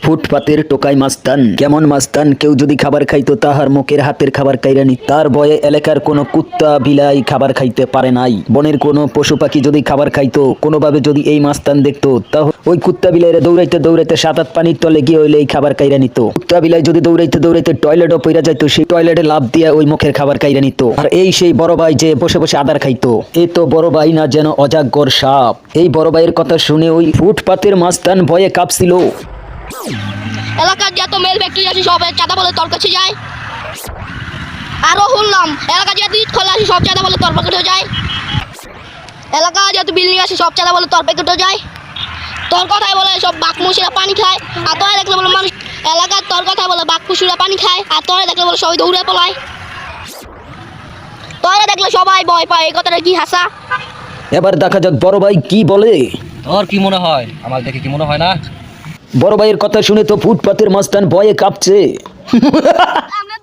ফুটপাতের টোকাই মাস্তান কেমন মাস্তান, কেউ যদি খাবার খাইতো তাহার মুখের হাতের খাবার কাইরা নিত। তার ভয়ে এলাকার কোনো কুত্তা বিলাই খাবার খাইতে পারে নাই। বনের কোনো পশু পাখি যদি খাবার খাইতো, কোনোভাবে যদি এই মাস্তান দেখতো, তাহলে ওই কুত্তা বিলাইরে দৌড়াইতে দৌড়াইতে 7-8 পানির তলে গিয়ে হইলে এই খাবার কাইরা নিত। কুত্তা বিলাই যদি দৌড়াইতে দৌড়াইতে টয়লেটও পইরা যাইতো, সেই টয়লেটে লাফ দিয়ে ওই মুখের খাবার কাইরা নিত। আর এই সেই বড় ভাই যে বসে বসে আদার খাইতো, এ তো বড় ভাই না যেন অজাগর সাপ। এই বড় ভাইয়ের কথা শুনে ওই ফুটপাতের মাস্তান ভয়ে কাঁপছিল। এলাকার যত মেল ফ্যাক্টরি আছে সব চাঁদা বলে তোর কাছে যায়। আরো শুনলাম এলাকার যত ইট খোলা আছে সব চাঁদা বলে তোর পকেটে যায়। এলাকার যত বিল্ডিং আছে সব চাঁদা বলে তোর পকেটে যায়। তোর কথাই বলে সব বাঘমুষিরা পানি খায়, আর তোরা দেখলে বলে মানুষ। এলাকার তোর কথা বলে বাঘমুষিরা পানি খায়, আর তোরা দেখলে বলে সবাই দৌড়ে পলায়। তোরা দেখলে সবাই ভয় পায়, এই কথাটা কি হাসা? এবার দেখা যাক বড় ভাই কি বলে। তোর কি মনে হয়? আমার দেখে কি মনে হয় না? বড় ভাইয়ের কথা শুনে তো ফুটপাতের মাস্তান ভয়ে কাঁপছে। আমরা